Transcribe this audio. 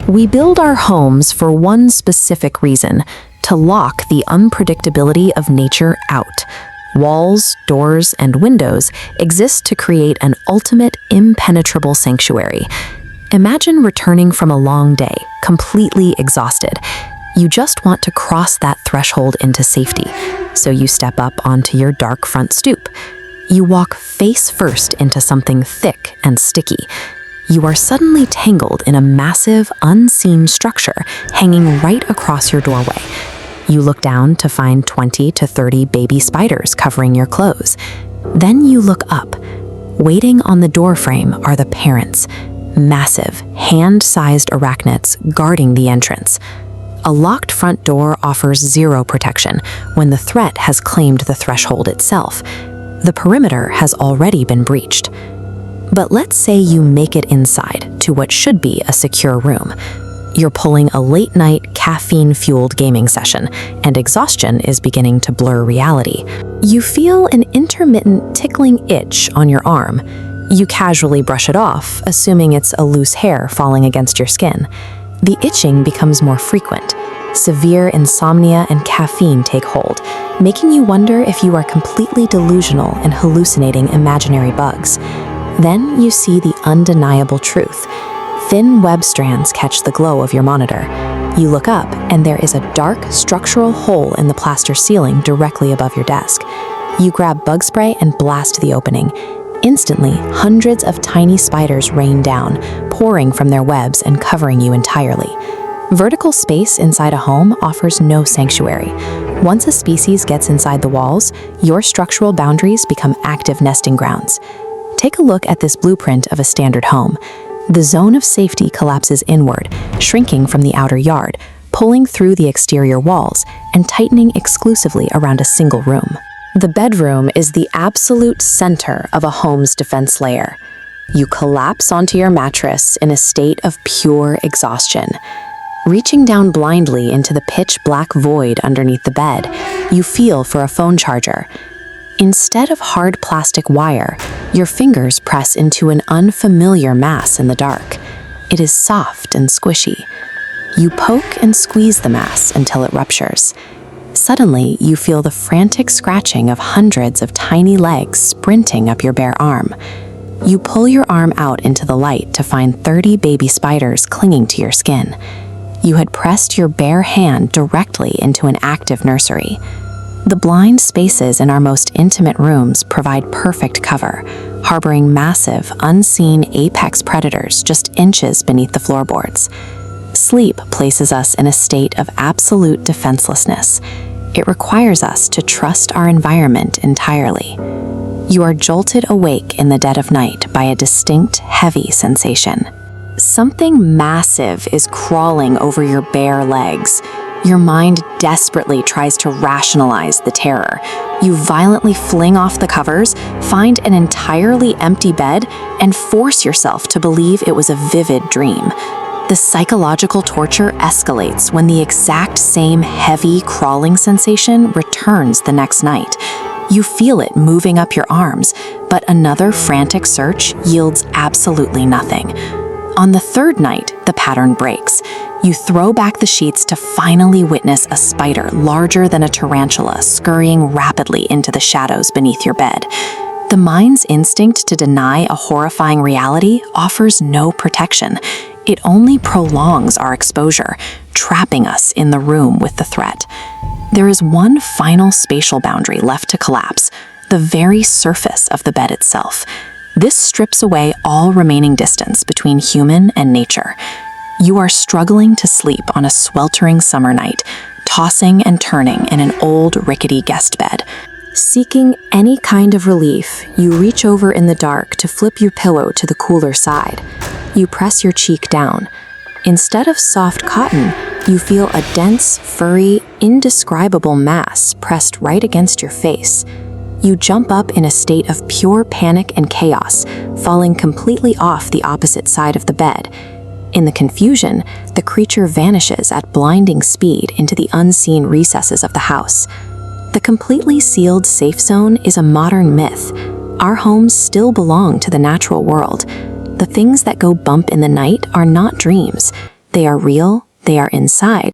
We build our homes for one specific reason: to lock the unpredictability of nature out. Walls, doors, and windows exist to create an ultimate, impenetrable sanctuary. Imagine returning from a long day, completely exhausted. You just want to cross that threshold into safety, so you step up onto your dark front stoop. You walk face first into something thick and sticky. You are suddenly tangled in a massive, unseen structure hanging right across your doorway. You look down to find 20 to 30 baby spiders covering your clothes. Then you look up. Waiting on the doorframe are the parents, massive, hand-sized arachnids guarding the entrance. A locked front door offers zero protection when the threat has claimed the threshold itself. The perimeter has already been breached. But let's say you make it inside to what should be a secure room. You're pulling a late-night, caffeine-fueled gaming session, and exhaustion is beginning to blur reality. You feel an intermittent tickling itch on your arm. You casually brush it off, assuming it's a loose hair falling against your skin. The itching becomes more frequent. Severe insomnia and caffeine take hold, making you wonder if you are completely delusional and hallucinating imaginary bugs. Then you see the undeniable truth. Thin web strands catch the glow of your monitor. You look up, and there is a dark, structural hole in the plaster ceiling directly above your desk. You grab bug spray and blast the opening. Instantly, hundreds of tiny spiders rain down, pouring from their webs and covering you entirely. Vertical space inside a home offers no sanctuary. Once a species gets inside the walls, your structural boundaries become active nesting grounds. Take a look at this blueprint of a standard home. The zone of safety collapses inward, shrinking from the outer yard, pulling through the exterior walls, and tightening exclusively around a single room. The bedroom is the absolute center of a home's defense layer. You collapse onto your mattress in a state of pure exhaustion. Reaching down blindly into the pitch-black void underneath the bed, you feel for a phone charger. Instead of hard plastic wire, your fingers press into an unfamiliar mass in the dark. It is soft and squishy. You poke and squeeze the mass until it ruptures. Suddenly, you feel the frantic scratching of hundreds of tiny legs sprinting up your bare arm. You pull your arm out into the light to find 30 baby spiders clinging to your skin. You had pressed your bare hand directly into an active nursery. The blind spaces in our most intimate rooms provide perfect cover, harboring massive, unseen apex predators just inches beneath the floorboards. Sleep places us in a state of absolute defenselessness. It requires us to trust our environment entirely. You are jolted awake in the dead of night by a distinct, heavy sensation. Something massive is crawling over your bare legs. Your mind desperately tries to rationalize the terror. You violently fling off the covers, find an entirely empty bed, and force yourself to believe it was a vivid dream. The psychological torture escalates when the exact same heavy, crawling sensation returns the next night. You feel it moving up your arms, but another frantic search yields absolutely nothing. On the third night, the pattern breaks. You throw back the sheets to finally witness a spider larger than a tarantula scurrying rapidly into the shadows beneath your bed. The mind's instinct to deny a horrifying reality offers no protection. It only prolongs our exposure, trapping us in the room with the threat. There is one final spatial boundary left to collapse, the very surface of the bed itself. This strips away all remaining distance between human and nature. You are struggling to sleep on a sweltering summer night, tossing and turning in an old, rickety guest bed. Seeking any kind of relief, you reach over in the dark to flip your pillow to the cooler side. You press your cheek down. Instead of soft cotton, you feel a dense, furry, indescribable mass pressed right against your face. You jump up in a state of pure panic and chaos, falling completely off the opposite side of the bed. In the confusion, the creature vanishes at blinding speed into the unseen recesses of the house. The completely sealed safe zone is a modern myth. Our homes still belong to the natural world. The things that go bump in the night are not dreams. They are real, they are inside.